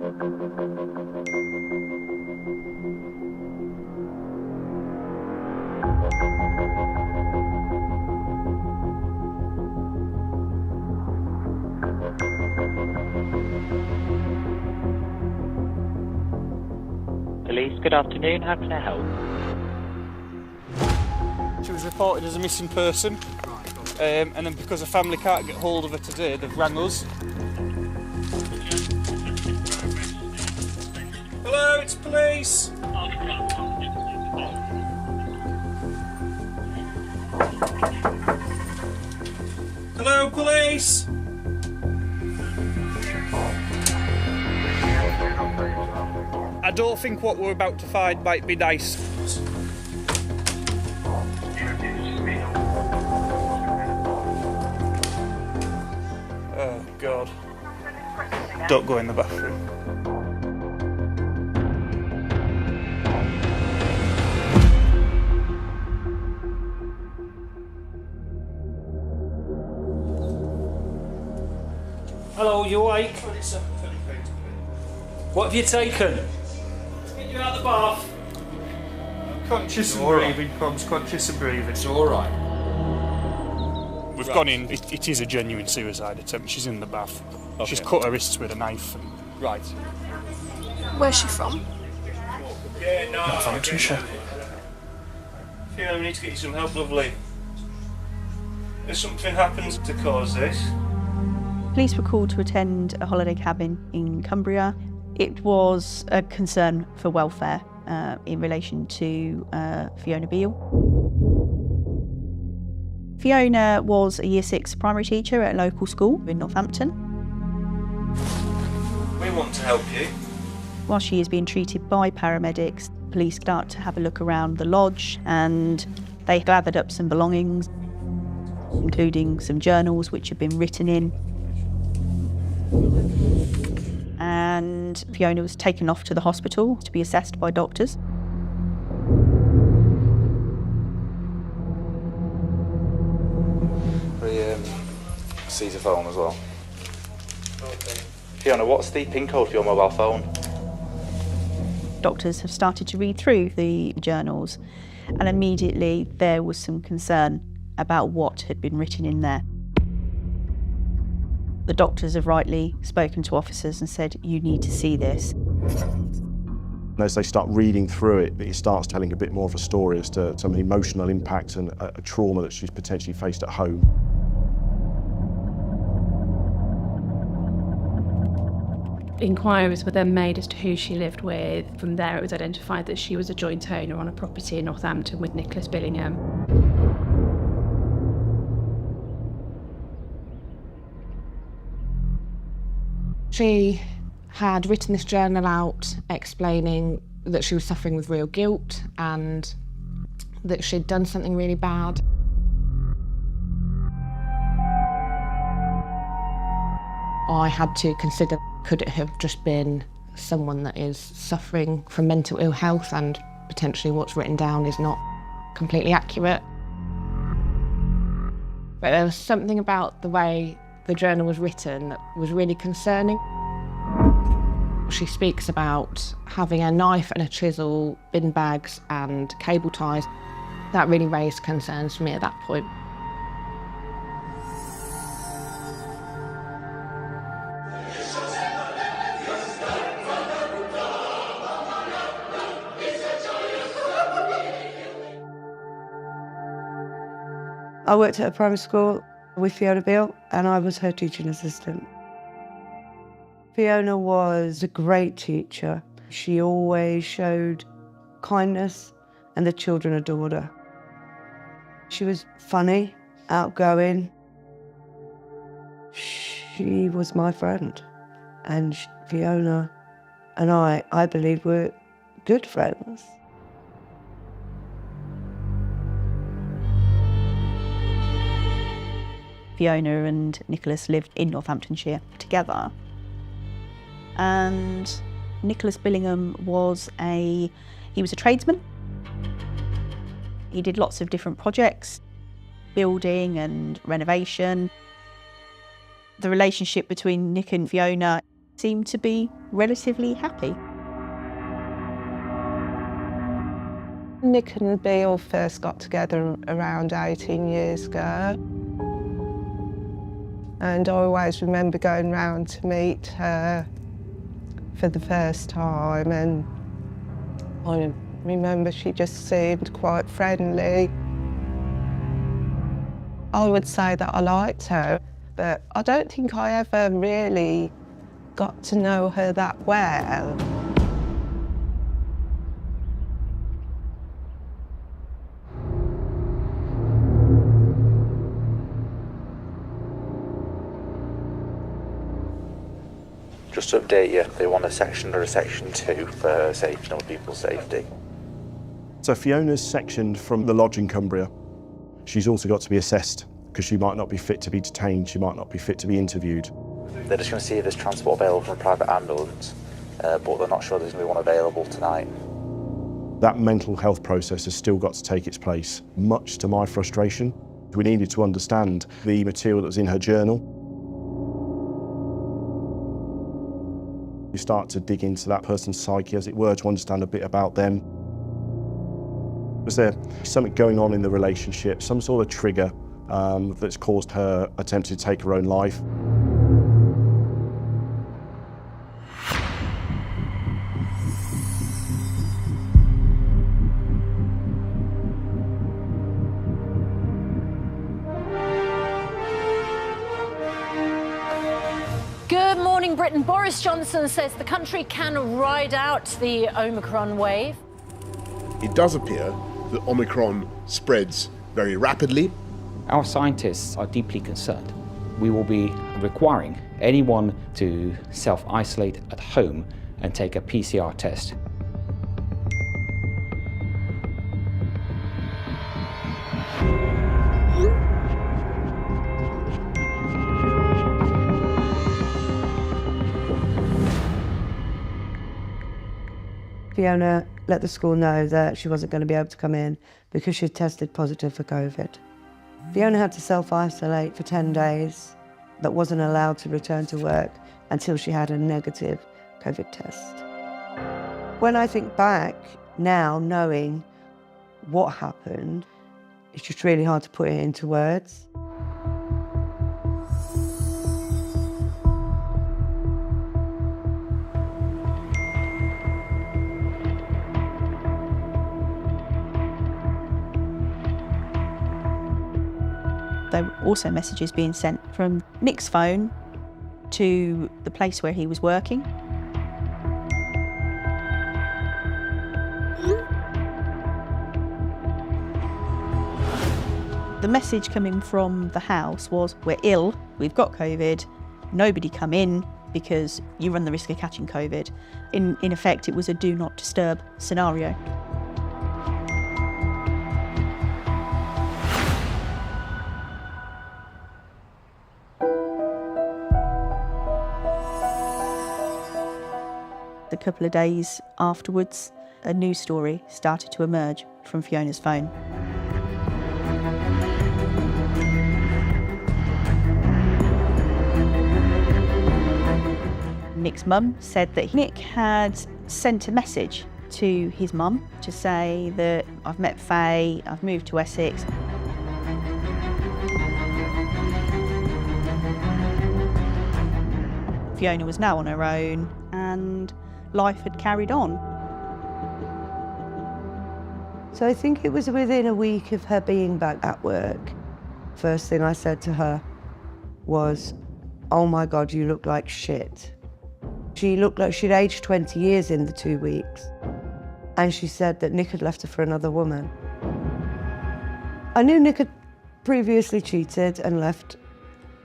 Police, good afternoon. How can I help? She was reported as a missing person, and then because the family can't get hold of her today, they've rang us. Hello, it's police! Hello, police! I don't think what we're about to find might be nice. Oh, God. Don't go in the bathroom. Hello, you awake? What have you taken? Get you out of the bath. Conscious and breathing, conscious and breathing. It's all right. We've gone in. It is a genuine suicide attempt. She's in the bath. Okay. She's cut her wrists with a knife. And Right. Where's she from? Northamptonshire. Yeah, we need to get you some help, lovely. If something happens to cause this. Police were called to attend a holiday cabin in Cumbria. It was a concern for welfare in relation to Fiona Beale. Fiona was a Year 6 primary teacher at a local school in Northampton. We want to help you. While she is being treated by paramedics, police start to have a look around the lodge and they gathered up some belongings, including some journals which had been written in. And Fiona was taken off to the hospital to be assessed by doctors. Caesar phone as well. Okay. Fiona, what's the PIN code for your mobile phone? Doctors have started to read through the journals and immediately there was some concern about what had been written in there. The doctors have rightly spoken to officers and said, you need to see this. As they start reading through it, it starts telling a bit more of a story as to some of the emotional impact and a trauma that she's potentially faced at home. Inquiries were then made as to who she lived with. From there it was identified that she was a joint owner on a property in Northampton with Nicholas Billingham. She had written this journal out explaining that she was suffering with real guilt and that she'd done something really bad. I had to consider, could it have just been someone that is suffering from mental ill health and potentially what's written down is not completely accurate. But there was something about the way the journal was written that was really concerning. She speaks about having a knife and a chisel, bin bags and cable ties. That really raised concerns for me at that point. I worked at a primary school with Fiona Beale and I was her teaching assistant. Fiona was a great teacher. She always showed kindness and the children adored her. She was funny, outgoing. She was my friend and Fiona and I believe, were good friends. Fiona and Nicholas lived in Northamptonshire together. And Nicholas Billingham was a tradesman. He did lots of different projects, building and renovation. The relationship between Nick and Fiona seemed to be relatively happy. Nick and Bill first got together around 18 years ago. And I always remember going round to meet her for the first time, and I remember she just seemed quite friendly. I would say that I liked her, but I don't think I ever really got to know her that well. Just to update you, they want a section or a section 2 for her safety, other people's safety. So Fiona's sectioned from the lodge in Cumbria. She's also got to be assessed because she might not be fit to be detained, she might not be fit to be interviewed. They're just going to see if there's transport available from a private ambulance, but they're not sure there's going to be one available tonight. That mental health process has still got to take its place, much to my frustration. We needed to understand the material that was in her journal. You start to dig into that person's psyche, as it were, to understand a bit about them. Was there something going on in the relationship, some sort of trigger that's caused her attempt to take her own life? Good morning, Britain. Boris Johnson says the country can ride out the Omicron wave. It does appear that Omicron spreads very rapidly. Our scientists are deeply concerned. We will be requiring anyone to self-isolate at home and take a PCR test. Fiona let the school know that she wasn't going to be able to come in because she'd tested positive for COVID. Fiona had to self-isolate for 10 days, but wasn't allowed to return to work until she had a negative COVID test. When I think back now, knowing what happened, it's just really hard to put it into words. There were also messages being sent from Nick's phone to the place where he was working. The message coming from the house was, we're ill, we've got COVID, nobody come in because you run the risk of catching COVID. In effect, it was a do not disturb scenario. A couple of days afterwards, a news story started to emerge from Fiona's phone. Nick's mum said that Nick had sent a message to his mum to say that I've met Faye, I've moved to Essex. Fiona was now on her own and life had carried on. So I think it was within a week of her being back at work. First thing I said to her was, "Oh my God, you look like shit." She looked like she'd aged 20 years in the 2 weeks. And she said that Nick had left her for another woman. I knew Nick had previously cheated and left.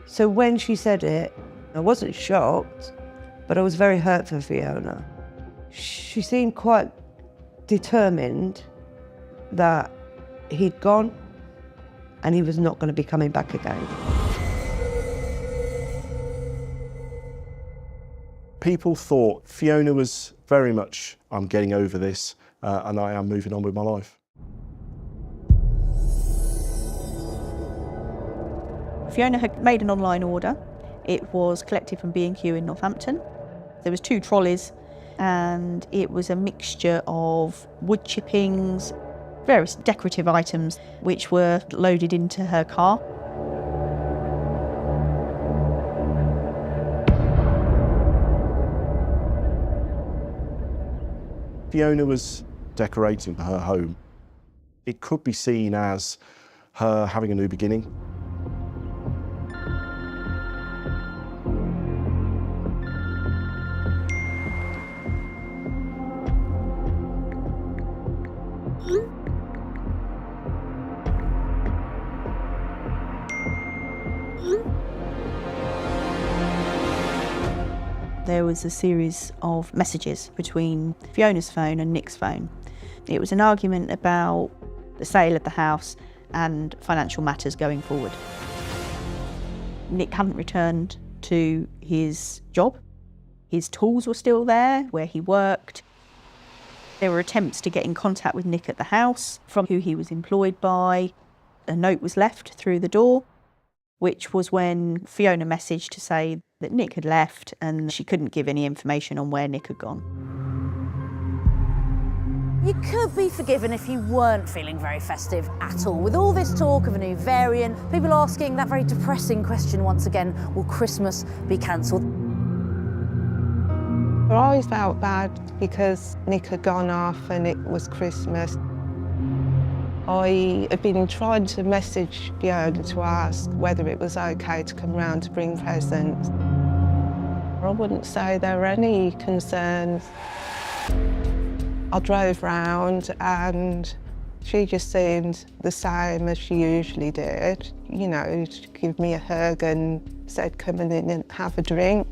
So when she said it, I wasn't shocked, but I was very hurt for Fiona. She seemed quite determined that he'd gone and he was not going to be coming back again. People thought Fiona was very much, I'm getting over this and I am moving on with my life. Fiona had made an online order. It was collected from B&Q in Northampton. There was 2 trolleys and it was a mixture of wood chippings, various decorative items which were loaded into her car. Fiona was decorating her home. It could be seen as her having a new beginning. There was a series of messages between Fiona's phone and Nick's phone. It was an argument about the sale of the house and financial matters going forward. Nick hadn't returned to his job. His tools were still there where he worked. There were attempts to get in contact with Nick at the house from who he was employed by. A note was left through the door, which was when Fiona messaged to say that Nick had left and she couldn't give any information on where Nick had gone. You could be forgiven if you weren't feeling very festive at all. With all this talk of a new variant, people asking that very depressing question once again, will Christmas be cancelled? I always felt bad because Nick had gone off and it was Christmas. I had been trying to message Fiona to ask whether it was okay to come round to bring presents. I wouldn't say there were any concerns. I drove round and she just seemed the same as she usually did. You know, she'd give me a hug and said, come in and have a drink.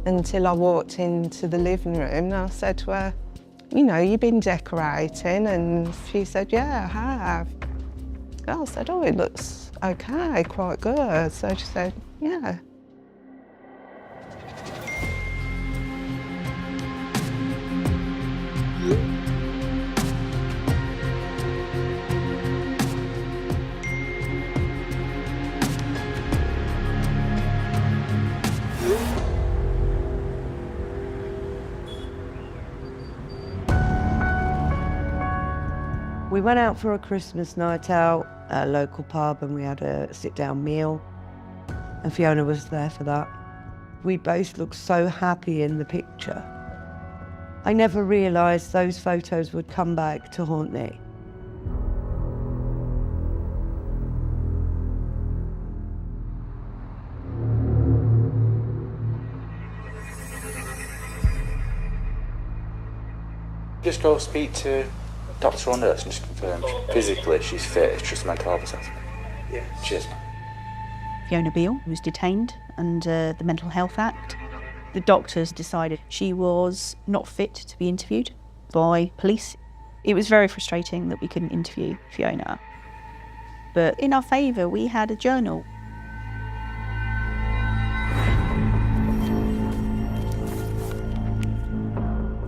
Until I walked into the living room and I said to her, you know, you've been decorating, and she said, yeah, I have. I said, oh, it looks okay, quite good. So she said, yeah. We went out for a Christmas night out at a local pub and we had a sit-down meal, and Fiona was there for that. We both looked so happy in the picture. I never realised those photos would come back to haunt me. Just go speak to doctor or nurse and just confirm physically she's fit, it's just a mental health assessment. Yeah. Cheers. Fiona Beale was detained under the Mental Health Act. The doctors decided she was not fit to be interviewed by police. It was very frustrating that we couldn't interview Fiona. But in our favour, we had a journal.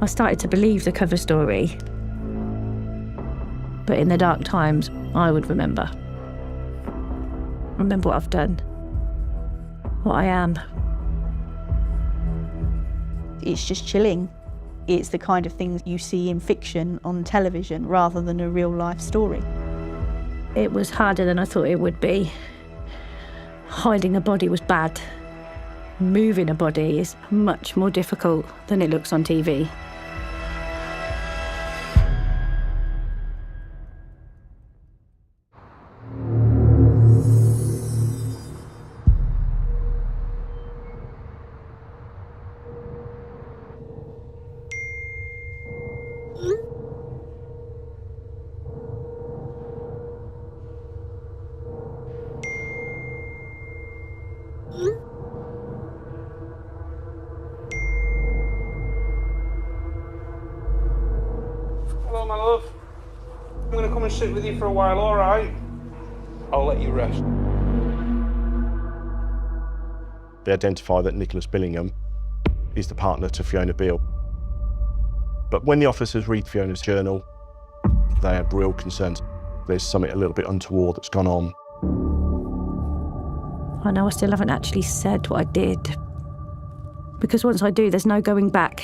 I started to believe the cover story. But in the dark times, I would remember. Remember what I've done, what I am. It's just chilling. It's the kind of things you see in fiction on television rather than a real life story. It was harder than I thought it would be. Hiding a body was bad. Moving a body is much more difficult than it looks on TV. Hello, my love. I'm going to come and sit with you for a while, all right? I'll let you rest. They identify that Nicholas Billingham is the partner to Fiona Beale. But when the officers read Fiona's journal, they have real concerns. There's something a little bit untoward that's gone on. I know I still haven't actually said what I did, because once I do, there's no going back.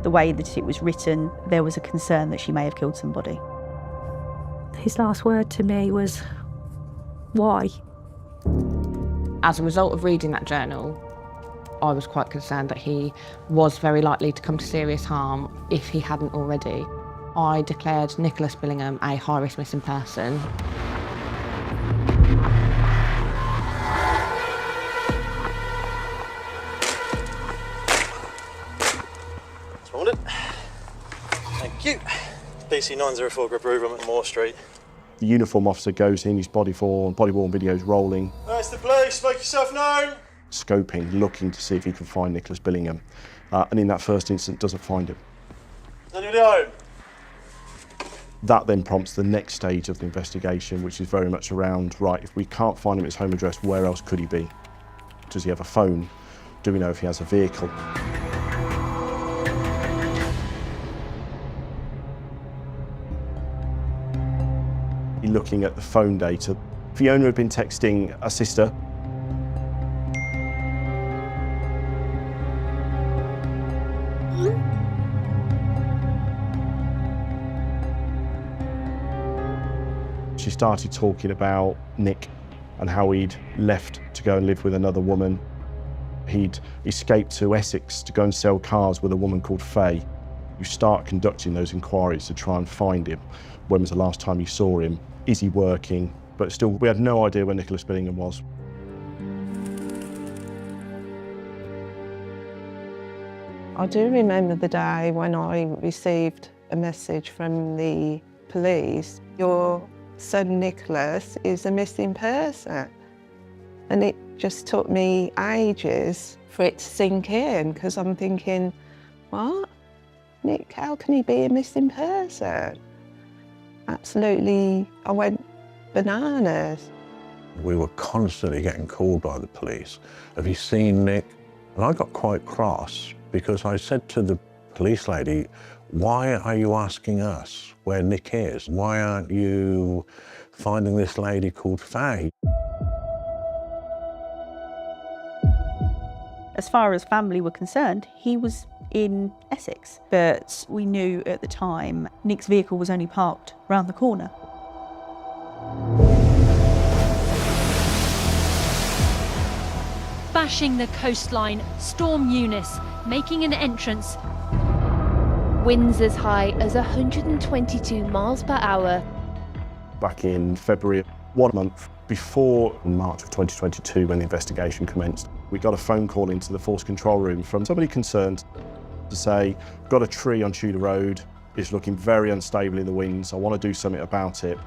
The way that it was written, there was a concern that she may have killed somebody. His last word to me was, why? As a result of reading that journal, I was quite concerned that he was very likely to come to serious harm if he hadn't already. I declared Nicholas Billingham a high-risk missing person. Morning. Thank you. PC 904 Grip Room at Moore Street. The uniform officer goes in, his body-worn video's rolling. That's the police, make yourself known. Scoping, looking to see if he can find Nicholas Billingham. And in that first instance, doesn't find him. Is anybody home? That then prompts the next stage of the investigation, which is very much around, right, if we can't find him at his home address, where else could he be? Does he have a phone? Do we know if he has a vehicle? Looking at the phone data, Fiona had been texting a sister. She started talking about Nick and how he'd left to go and live with another woman. He'd escaped to Essex to go and sell cars with a woman called Faye. You start conducting those inquiries to try and find him. When was the last time you saw him? Is he working? But still, we had no idea where Nicholas Billingham was. I do remember the day when I received a message from the police. Your son Nicholas is a missing person. And it just took me ages for it to sink in, because I'm thinking, what? Nick, how can he be a missing person? Absolutely, I went bananas. We were constantly getting called by the police. Have you seen Nick? And I got quite cross because I said to the police lady, why are you asking us where Nick is? Why aren't you finding this lady called Faye? As far as family were concerned, he was in Essex, but we knew at the time Nick's vehicle was only parked round the corner. Bashing the coastline, Storm Eunice making an entrance. Winds as high as 122 miles per hour. Back in February, 1 month before March of 2022, when the investigation commenced, we got a phone call into the force control room from somebody concerned to say, got a tree on Tudor Road, it's looking very unstable in the winds, I want to do something about it,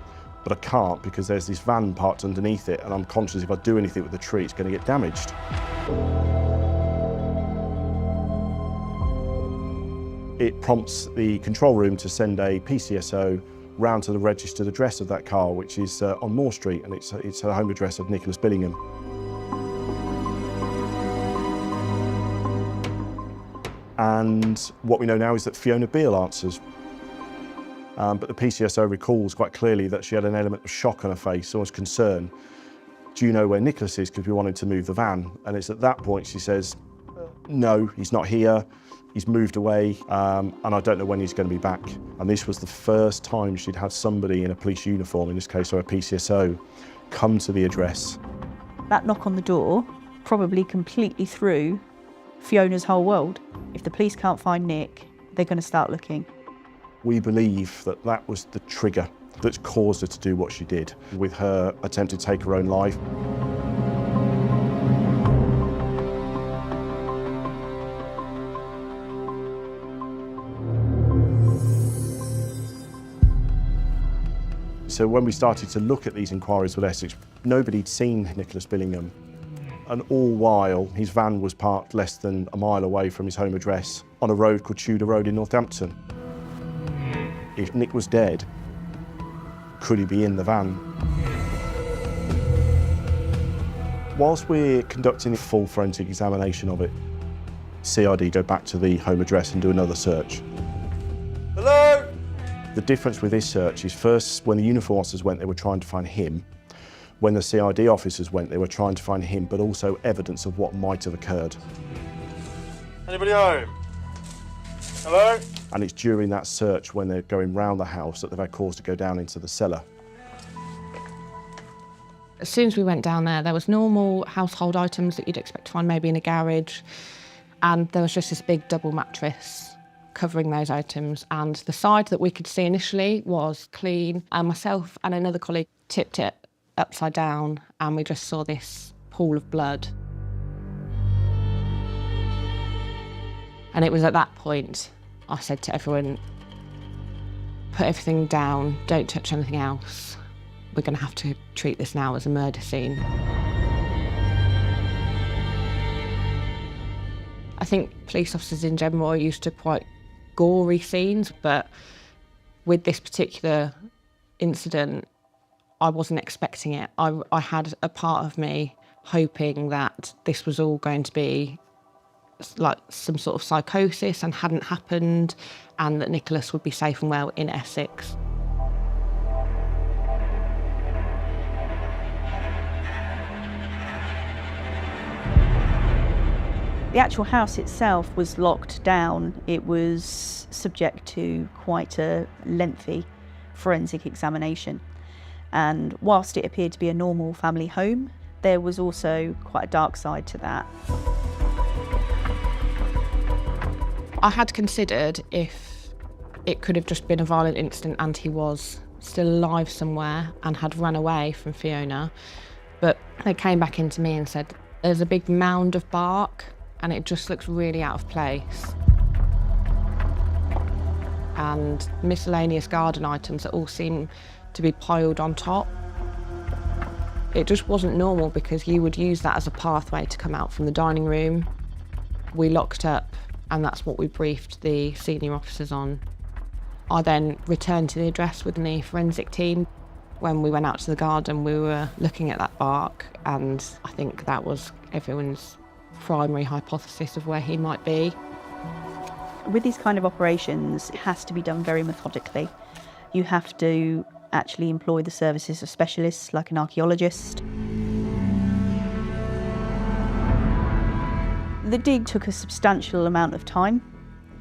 but I can't because there's this van parked underneath it and I'm conscious if I do anything with the tree, it's going to get damaged. It prompts the control room to send a PCSO round to the registered address of that car, which is on Moore Street, and it's a home address of Nicholas Billingham. And what we know now is that Fiona Beale answers. But the PCSO recalls quite clearly that she had an element of shock on her face, almost concern. Do you know where Nicholas is? Because we wanted to move the van. And it's at that point she says, no, he's not here. He's moved away, and I don't know when he's going to be back. And this was the first time she'd had somebody in a police uniform, in this case, or a PCSO, come to the address. That knock on the door probably completely threw Fiona's whole world. If the police can't find Nick, they're going to start looking. We believe that that was the trigger that's caused her to do what she did, with her attempt to take her own life. So when we started to look at these inquiries with Essex, nobody'd seen Nicholas Billingham. And all while, his van was parked less than a mile away from his home address on a road called Tudor Road in Northampton. If Nick was dead, could he be in the van? Whilst we're conducting a full forensic examination of it, CID go back to the home address and do another search. Hello? The difference with this search is first, when the uniform officers went, they were trying to find him. When the CID officers went, they were trying to find him, but also evidence of what might have occurred. Anybody home? Hello? And it's during that search when they're going round the house that they've had cause to go down into the cellar. As soon as we went down there was normal household items that you'd expect to find maybe in a garage, and there was just this big double mattress covering those items, and the side that we could see initially was clean, and myself and another colleague tipped it upside down and we just saw this pool of blood. And it was at that point I said to everyone, put everything down, don't touch anything else. We're going to have to treat this now as a murder scene. I think police officers in general are used to quite gory scenes, but with this particular incident, I wasn't expecting it. I had a part of me hoping that this was all going to be like some sort of psychosis and hadn't happened, and that Nicholas would be safe and well in Essex. The actual house itself was locked down. It was subject to quite a lengthy forensic examination. And whilst it appeared to be a normal family home, there was also quite a dark side to that. I had considered if it could have just been a violent incident and he was still alive somewhere and had run away from Fiona, but they came back into me and said, there's a big mound of bark and it just looks really out of place. And miscellaneous garden items that all seem to be piled on top. It just wasn't normal because you would use that as a pathway to come out from the dining room. We locked up and that's what we briefed the senior officers on. I then returned to the address with the forensic team. When we went out to the garden, we were looking at that bark, and I think that was everyone's primary hypothesis of where he might be. With these kind of operations, it has to be done very methodically. You have to actually employ the services of specialists like an archaeologist. The dig took a substantial amount of time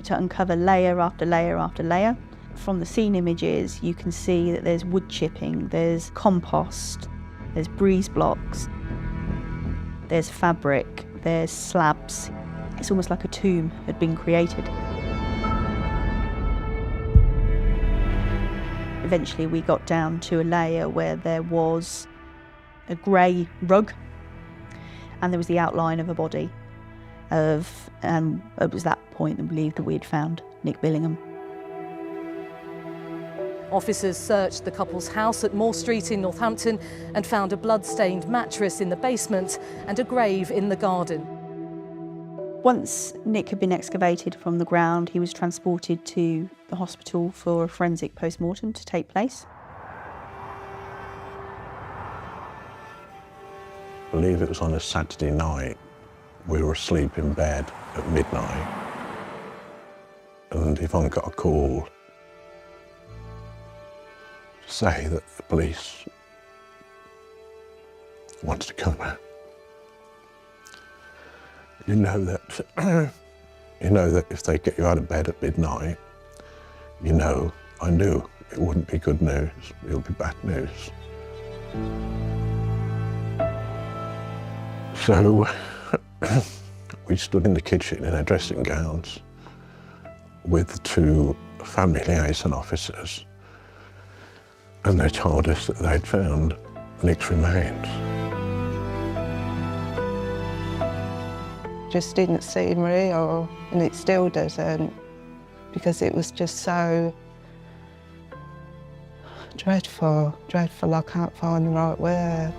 to uncover layer after layer after layer. From the scene images, you can see that there's wood chipping, there's compost, there's breeze blocks, there's fabric, there's slabs. It's almost like a tomb had been created. Eventually we got down to a layer where there was a grey rug and there was the outline of a body and it was that point that we believed that we had found Nick Billingham. Officers searched the couple's house at Moore Street in Northampton and found a blood-stained mattress in the basement and a grave in the garden. Once Nick had been excavated from the ground, he was transported to the hospital for a forensic post-mortem to take place. I believe it was on a Saturday night. We were asleep in bed at midnight, and Yvonne got a call to say that the police wanted to come out. You know that if they get you out of bed at midnight, I knew it wouldn't be good news, it would be bad news. So we stood in the kitchen in our dressing gowns with the two family liaison officers, and they told us that they'd found Nick's remains. Just didn't seem real, and it still doesn't, because it was just so dreadful. I can't find the right word.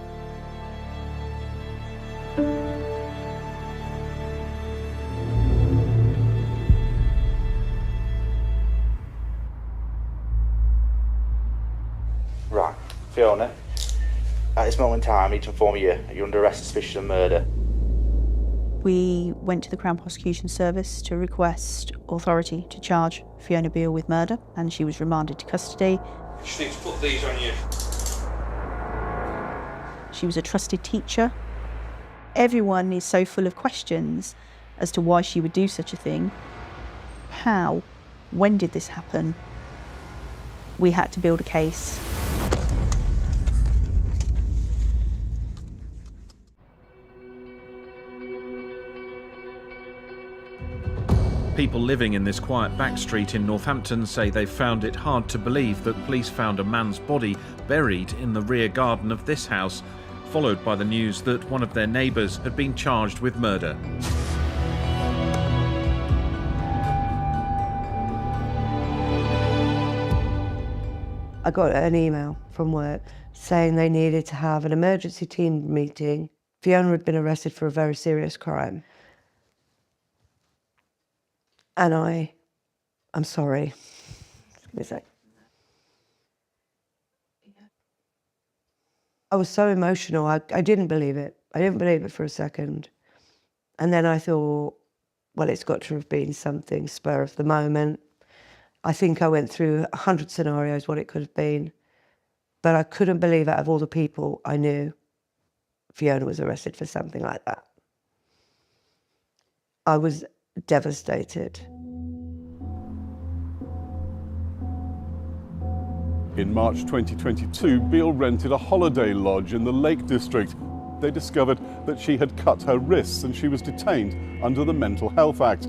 Right, Fiona, at this moment in time, I need to inform you you're under arrest for suspicion of murder. We went to the Crown Prosecution Service to request authority to charge Fiona Beale with murder, and she was remanded to custody. Just need to put these on you. She was a trusted teacher. Everyone is so full of questions as to why she would do such a thing. How? When did this happen? We had to build a case. People living in this quiet back street in Northampton say they found it hard to believe that police found a man's body buried in the rear garden of this house, followed by the news that one of their neighbours had been charged with murder. I got an email from work saying they needed to have an emergency team meeting. Fiona had been arrested for a very serious crime. And I'm sorry. Just give me a sec. I was so emotional, I didn't believe it. I didn't believe it for a second. And then I thought, well, it's got to have been something spur of the moment. I think I went through 100 scenarios what it could have been, but I couldn't believe out of all the people I knew, Fiona was arrested for something like that. I was devastated. In March 2022, Beale rented a holiday lodge in the Lake District. They discovered that she had cut her wrists and she was detained under the Mental Health Act.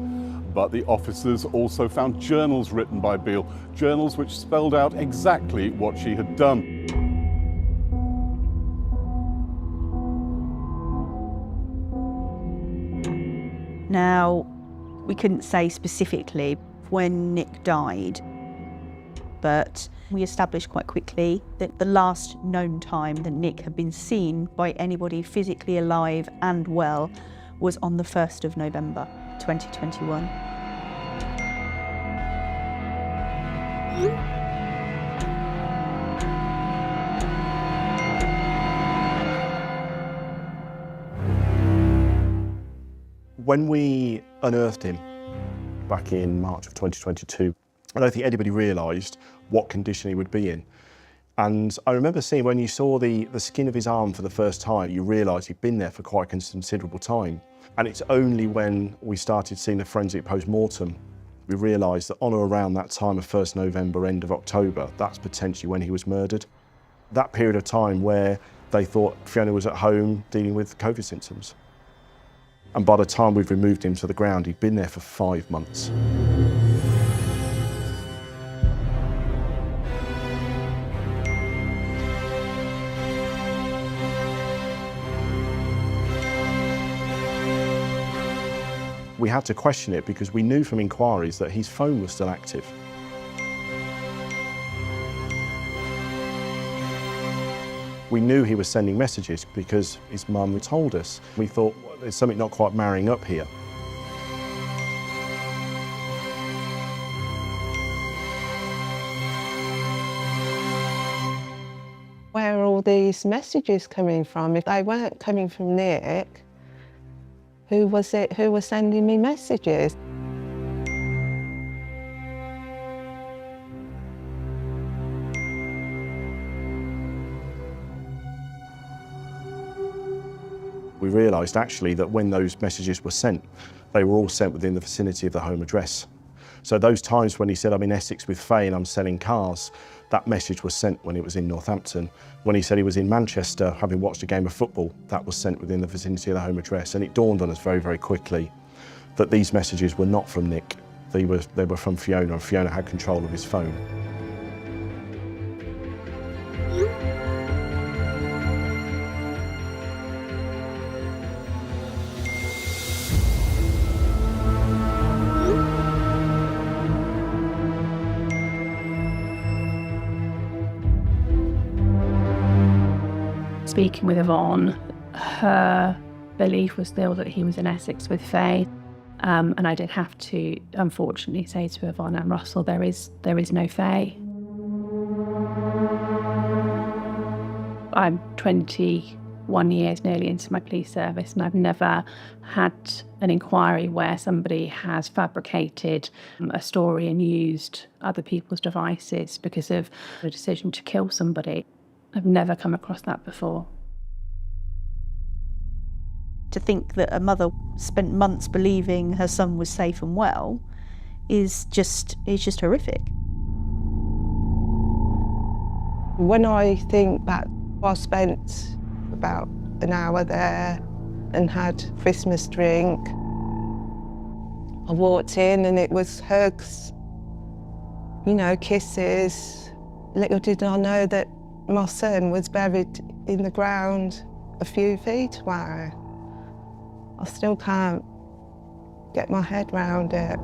But the officers also found journals written by Beale, journals which spelled out exactly what she had done. Now, we couldn't say specifically when Nick died, but we established quite quickly that the last known time that Nick had been seen by anybody physically alive and well was on the 1st of November 2021. When we unearthed him back in March of 2022, I don't think anybody realised what condition he would be in. And I remember seeing when you saw the skin of his arm for the first time, you realised he'd been there for quite a considerable time. And it's only when we started seeing the forensic post-mortem, we realised that on or around that time of 1st November, end of October, that's potentially when he was murdered. That period of time where they thought Fiona was at home dealing with COVID symptoms. And by the time we've removed him to the ground, he'd been there for 5 months. We had to question it because we knew from inquiries that his phone was still active. We knew he was sending messages because his mum had told us. We thought, well, there's something not quite marrying up here. Where are all these messages coming from? If they weren't coming from Nick, who was it who was sending me messages? We realised actually that when those messages were sent, they were all sent within the vicinity of the home address. So those times when he said, I'm in Essex with Faye and I'm selling cars, that message was sent when it was in Northampton. When he said he was in Manchester having watched a game of football, that was sent within the vicinity of the home address. And it dawned on us very, very quickly that these messages were not from Nick. They were from Fiona, and Fiona had control of his phone. Speaking with Yvonne, her belief was still that he was in Essex with Faye, and I did have to, unfortunately, say to Yvonne and Russell, there is no Faye. I'm 21 years nearly into my police service, and I've never had an inquiry where somebody has fabricated a story and used other people's devices because of a decision to kill somebody. I've never come across that before. To think that a mother spent months believing her son was safe and well is just horrific. When I think back, I spent about an hour there and had Christmas drink. I walked in and it was hugs, you know, kisses. Little did I know that my son was buried in the ground a few feet away. I still can't get my head round it.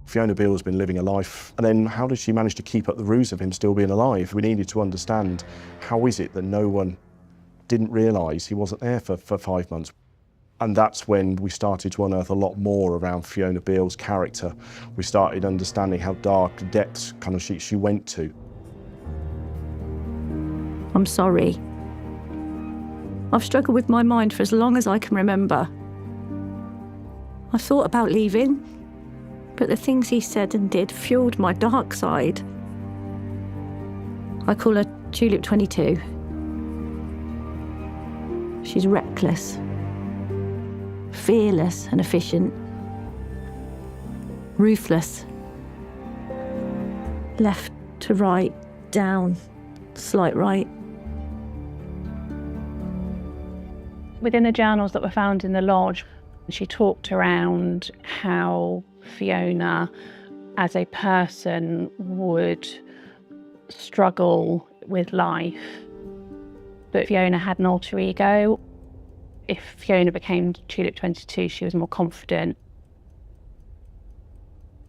Fiona Beale's been living a life, and then how did she manage to keep up the ruse of him still being alive? We needed to understand, how is it that no one didn't realise he wasn't there for 5 months? And that's when we started to unearth a lot more around Fiona Beale's character. We started understanding how dark depths kind of she went to. I'm sorry. I've struggled with my mind for as long as I can remember. I thought about leaving, but the things he said and did fueled my dark side. I call her Tulip 22. She's reckless, fearless and efficient, ruthless. Left to right, down, slight right. Within the journals that were found in the lodge, she talked around how Fiona, as a person, would struggle with life. But Fiona had an alter ego. If Fiona became Tulip 22, she was more confident.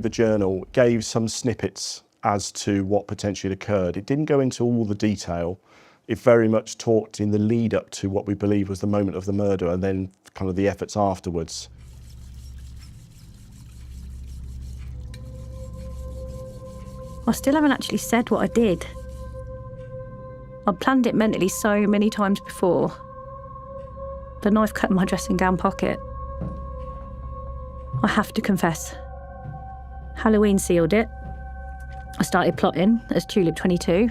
The journal gave some snippets as to what potentially occurred. It didn't go into all the detail. It very much talked in the lead up to what we believe was the moment of the murder and then kind of the efforts afterwards. I still haven't actually said what I did. I've planned it mentally so many times before. The knife cut in my dressing gown pocket. I have to confess. Halloween sealed it. I started plotting as Tulip 22.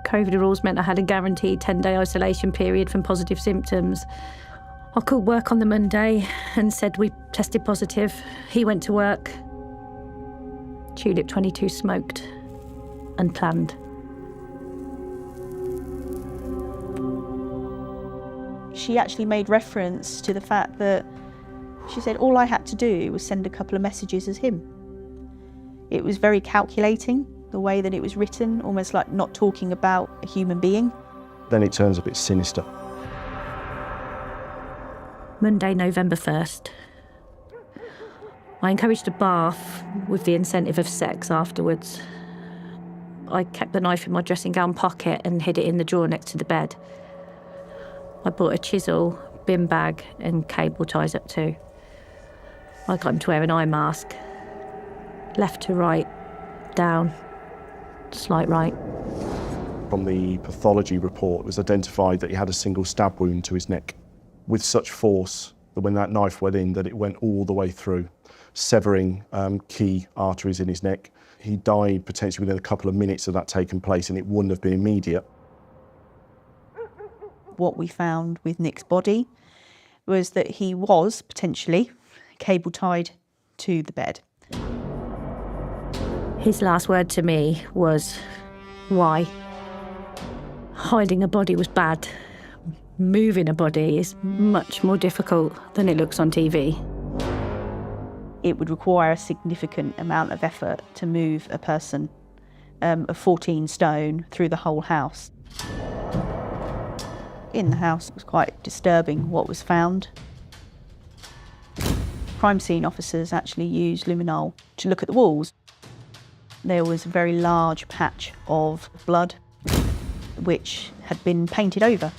COVID rules meant I had a guaranteed 10-day isolation period from positive symptoms. I called work on the Monday and said we tested positive. He went to work. Tulip 22 smoked and planned. She actually made reference to the fact that she said all I had to do was send a couple of messages as him. It was very calculating, the way that it was written, almost like not talking about a human being. Then it turns a bit sinister. Monday, November 1st. I encouraged a bath with the incentive of sex afterwards. I kept the knife in my dressing gown pocket and hid it in the drawer next to the bed. I bought a chisel, bin bag and cable ties up too. I got him to wear an eye mask. Left to right, down, slight right. From the pathology report, it was identified that he had a single stab wound to his neck with such force that when that knife went in, that it went all the way through, severing key arteries in his neck. He died potentially within a couple of minutes of that taking place, and it wouldn't have been immediate. What we found with Nick's body was that he was potentially cable tied to the bed. His last word to me was, why? Hiding a body was bad. Moving a body is much more difficult than it looks on TV. It would require a significant amount of effort to move a person of 14 stone through the whole house. In the house, it was quite disturbing what was found. Crime scene officers actually used luminol to look at the walls. There was a very large patch of blood which had been painted over.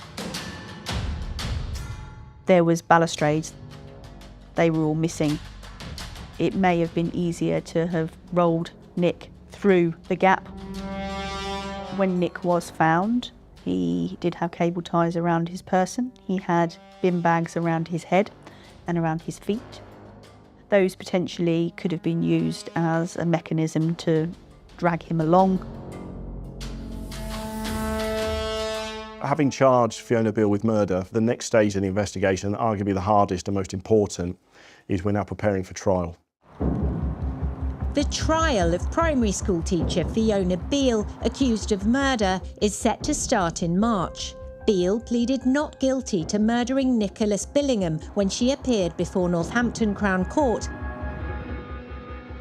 There was balustrades. They were all missing. It may have been easier to have rolled Nick through the gap. When Nick was found, he did have cable ties around his person. He had bin bags around his head and around his feet. Those potentially could have been used as a mechanism to drag him along. Having charged Fiona Beale with murder, the next stage in the investigation, arguably the hardest and most important, is we're now preparing for trial. The trial of primary school teacher Fiona Beale, accused of murder, is set to start in March. Beale pleaded not guilty to murdering Nicholas Billingham when she appeared before Northampton Crown Court.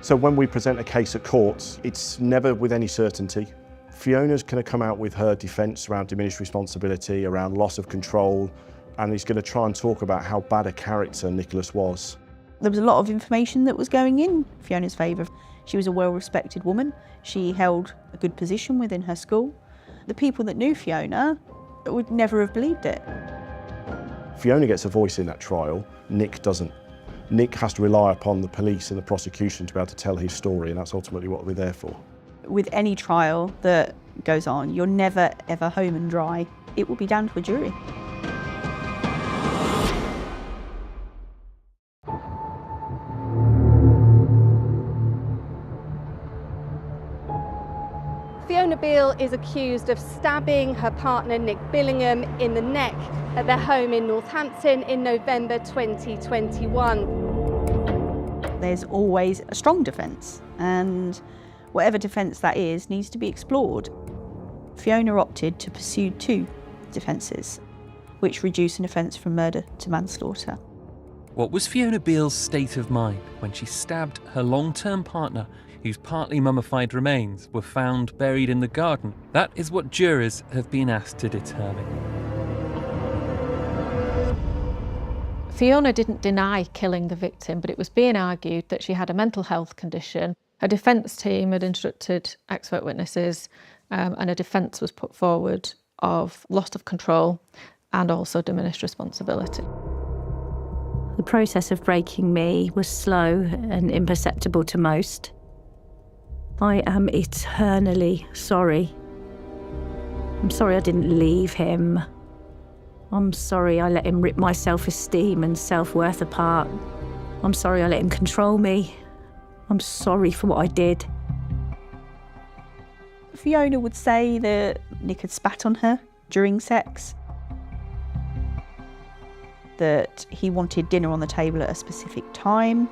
So when we present a case at court, it's never with any certainty. Fiona's going to come out with her defence around diminished responsibility, around loss of control, and he's going to try and talk about how bad a character Nicholas was. There was a lot of information that was going in Fiona's favour. She was a well-respected woman. She held a good position within her school. The people that knew Fiona would never have believed it. Fiona gets a voice in that trial, Nick doesn't. Nick has to rely upon the police and the prosecution to be able to tell his story, and that's ultimately what we're there for. With any trial that goes on, you're never, ever home and dry. It will be down to a jury. Fiona Beale is accused of stabbing her partner Nick Billingham in the neck at their home in Northampton in November 2021. There's always a strong defence, and whatever defence that is needs to be explored. Fiona opted to pursue 2 defences, which reduce an offence from murder to manslaughter. What was Fiona Beale's state of mind when she stabbed her long-term partner, whose partly mummified remains were found buried in the garden? That is what jurors have been asked to determine. Fiona didn't deny killing the victim, but it was being argued that she had a mental health condition. A defence team had instructed expert witnesses, and a defence was put forward of loss of control and also diminished responsibility. The process of breaking me was slow and imperceptible to most. I am eternally sorry. I'm sorry I didn't leave him. I'm sorry I let him rip my self-esteem and self-worth apart. I'm sorry I let him control me. I'm sorry for what I did. Fiona would say that Nick had spat on her during sex, that he wanted dinner on the table at a specific time.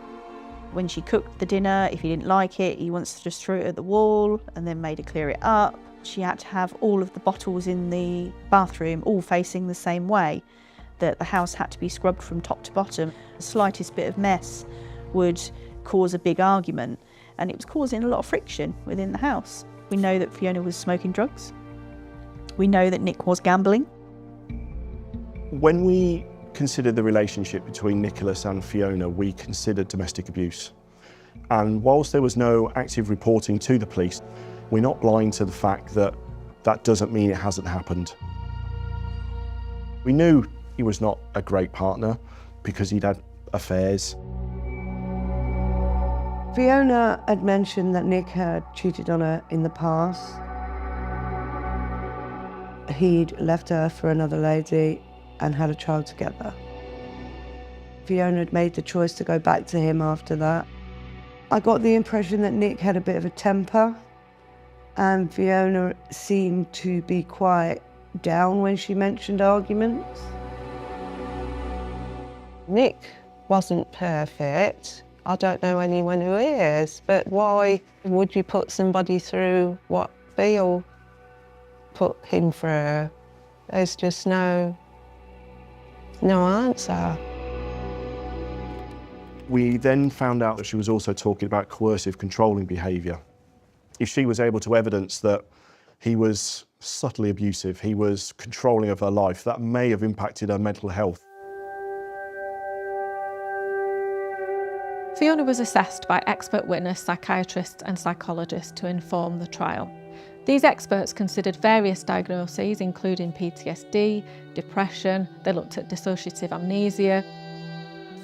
When she cooked the dinner, if he didn't like it, he wants to just throw it at the wall and then made her clear it up. She had to have all of the bottles in the bathroom all facing the same way, that the house had to be scrubbed from top to bottom. The slightest bit of mess would cause a big argument, and it was causing a lot of friction within the house. We know that Fiona was smoking drugs. We know that Nick was gambling. When we considered the relationship between Nicholas and Fiona, we considered domestic abuse. And whilst there was no active reporting to the police, we're not blind to the fact that that doesn't mean it hasn't happened. We knew he was not a great partner because he'd had affairs. Fiona had mentioned that Nick had cheated on her in the past. He'd left her for another lady and had a child together. Fiona had made the choice to go back to him after that. I got the impression that Nick had a bit of a temper, and Fiona seemed to be quite down when she mentioned arguments. Nick wasn't perfect. I don't know anyone who is, but why would you put somebody through what Beale put him through? There's just no answer. We then found out that she was also talking about coercive, controlling behaviour. If she was able to evidence that he was subtly abusive, he was controlling of her life, that may have impacted her mental health. Fiona was assessed by expert witness, psychiatrists and psychologists to inform the trial. These experts considered various diagnoses, including PTSD, depression. They looked at dissociative amnesia.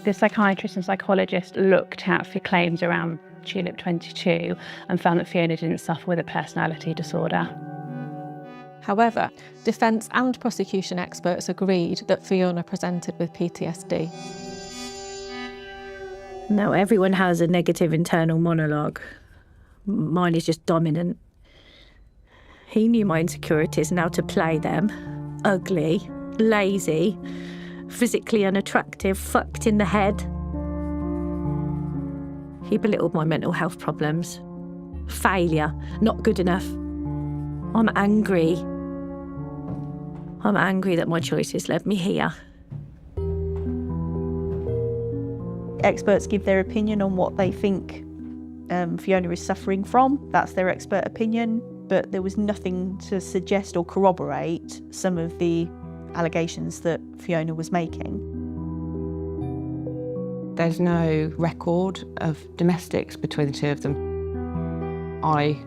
The psychiatrist and psychologist looked at claims around Tulip 22 and found that Fiona didn't suffer with a personality disorder. However, defence and prosecution experts agreed that Fiona presented with PTSD. No, everyone has a negative internal monologue. Mine is just dominant. He knew my insecurities and how to play them. ugly, lazy, physically unattractive, fucked in the head. He belittled my mental health problems. Failure, not good enough. I'm angry. I'm angry that my choices led me here. Experts give their opinion on what they think Fiona is suffering from. That's their expert opinion, but there was nothing to suggest or corroborate some of the allegations that Fiona was making. There's no record of domestics between the two of them. I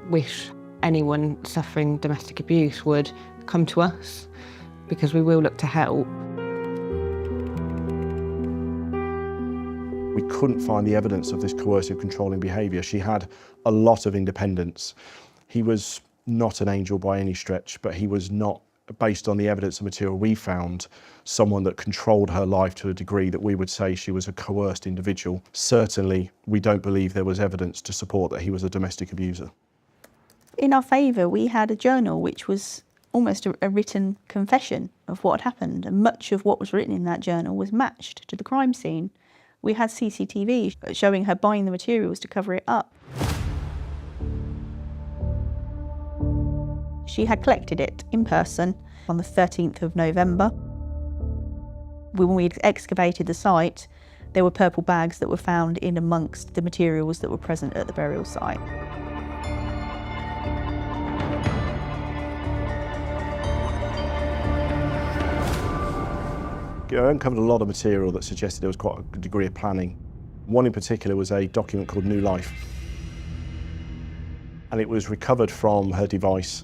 wish anyone suffering domestic abuse would come to us, because we will look to help. We couldn't find the evidence of this coercive, controlling behaviour. She had a lot of independence. He was not an angel by any stretch, but he was not, based on the evidence and material we found, someone that controlled her life to a degree that we would say she was a coerced individual. Certainly, we don't believe there was evidence to support that he was a domestic abuser. In our favour, we had a journal which was almost a written confession of what had happened, and much of what was written in that journal was matched to the crime scene. We had CCTV showing her buying the materials to cover it up. She had collected it in person on the 13th of November. When we excavated the site, there were purple bags that were found in amongst the materials that were present at the burial site. I uncovered a lot of material that suggested there was quite a degree of planning. One in particular was a document called New Life. And it was recovered from her device,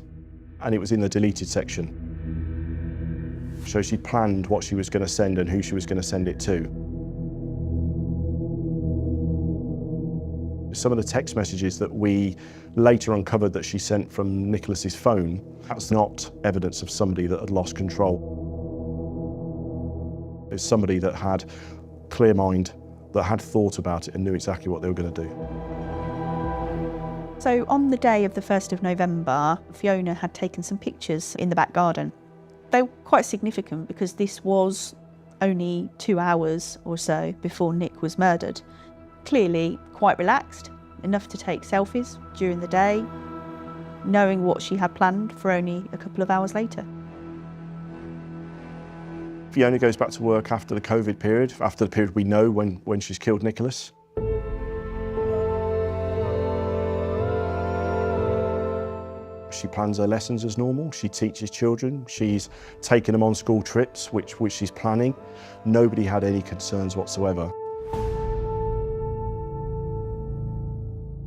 and it was in the deleted section. So she planned what she was going to send and who she was going to send it to. Some of the text messages that we later uncovered that she sent from Nicholas's phone, that's not evidence of somebody that had lost control. It's somebody that had clear mind, that had thought about it and knew exactly what they were going to do. So on the day of the 1st of November, Fiona had taken some pictures in the back garden. They were quite significant because this was only 2 hours or so before Nick was murdered. Clearly quite relaxed, enough to take selfies during the day, knowing what she had planned for only a couple of hours later. Fiona goes back to work after the COVID period, after the period we know when she's killed Nicholas. She plans her lessons as normal, she teaches children, she's taken them on school trips, which she's planning. Nobody had any concerns whatsoever.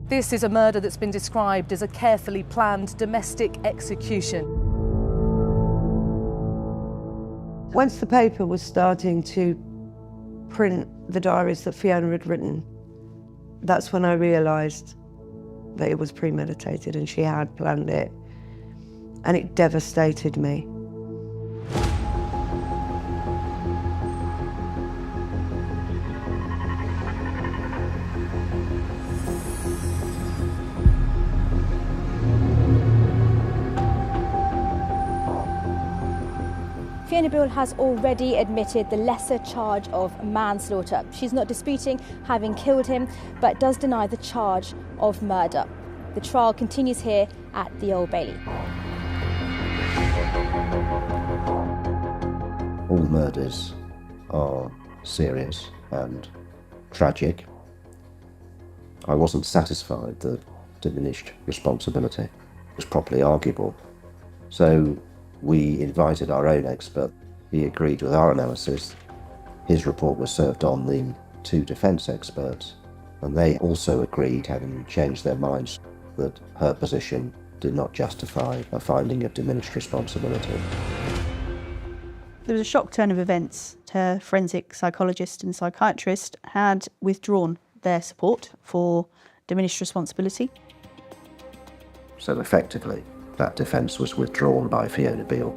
This is a murder that's been described as a carefully planned domestic execution. Once the paper was starting to print the diaries that Fiona had written, that's when I realised that it was premeditated and she had planned it. And it devastated me. Fiona Beale has already admitted the lesser charge of manslaughter. She's not disputing having killed him, but does deny the charge of murder. The trial continues here at the Old Bailey. All murders are serious and tragic. I wasn't satisfied that diminished responsibility was properly arguable. So we invited our own expert. He agreed with our analysis. His report was served on the two defence experts, and they also agreed, having changed their minds, that her position did not justify a finding of diminished responsibility. There was a shock turn of events. Her forensic psychologist and psychiatrist had withdrawn their support for diminished responsibility. So effectively, that defence was withdrawn by Fiona Beale.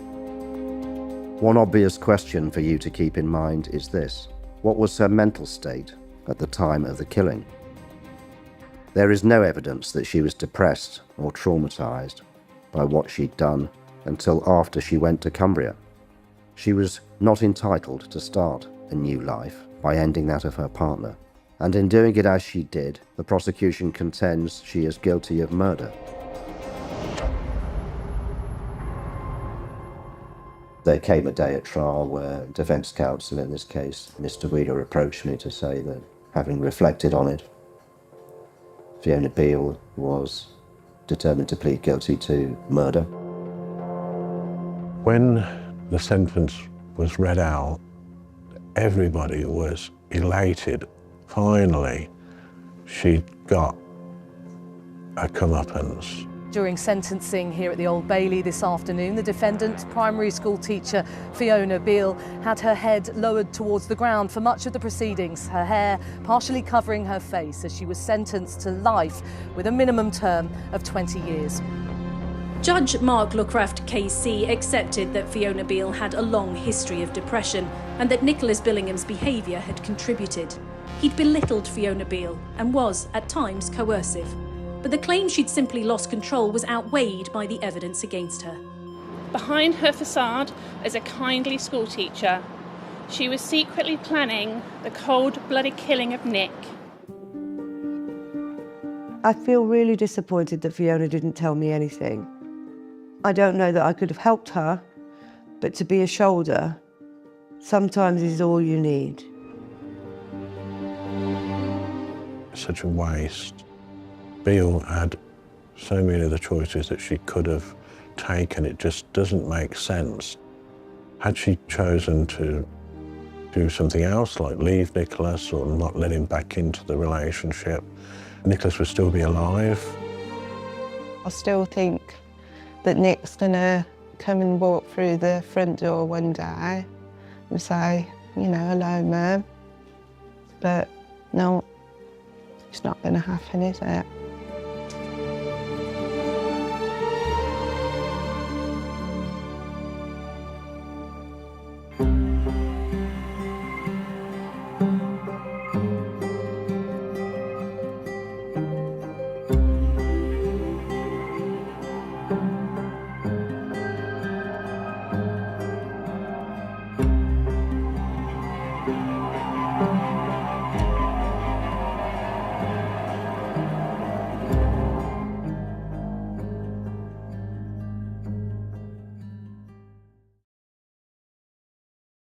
One obvious question for you to keep in mind is this: what was her mental state at the time of the killing? There is no evidence that she was depressed or traumatised by what she'd done until after she went to Cumbria She was not entitled to start a new life by ending that of her partner, and in doing it as she did, the prosecution contends she is guilty of murder. There came a day at trial where defence counsel, in this case Mr. Wheeler, approached me to say that, having reflected on it, Fiona Beale was determined to plead guilty to murder. When the sentence was read out, everybody was elated. Finally, she'd got a comeuppance. During sentencing here at the Old Bailey this afternoon, the defendant, primary school teacher Fiona Beale, had her head lowered towards the ground for much of the proceedings, her hair partially covering her face, as she was sentenced to life with a minimum term of 20 years. Judge Mark Lookcraft KC accepted that Fiona Beale had a long history of depression and that Nicholas Billingham's behaviour had contributed. He'd belittled Fiona Beale and was, at times, coercive. But the claim she'd simply lost control was outweighed by the evidence against her. Behind her facade as a kindly schoolteacher, she was secretly planning the cold-blooded killing of Nick. I feel really disappointed that Fiona didn't tell me anything. I don't know that I could have helped her, but to be a shoulder sometimes is all you need. Such a waste. Beale had so many of the choices that she could have taken. It just doesn't make sense. Had she chosen to do something else, like leave Nicholas or not let him back into the relationship, Nicholas would still be alive. I still think that Nick's gonna come and walk through the front door one day and say, you know, hello, Mum. But no, it's not gonna happen, is it?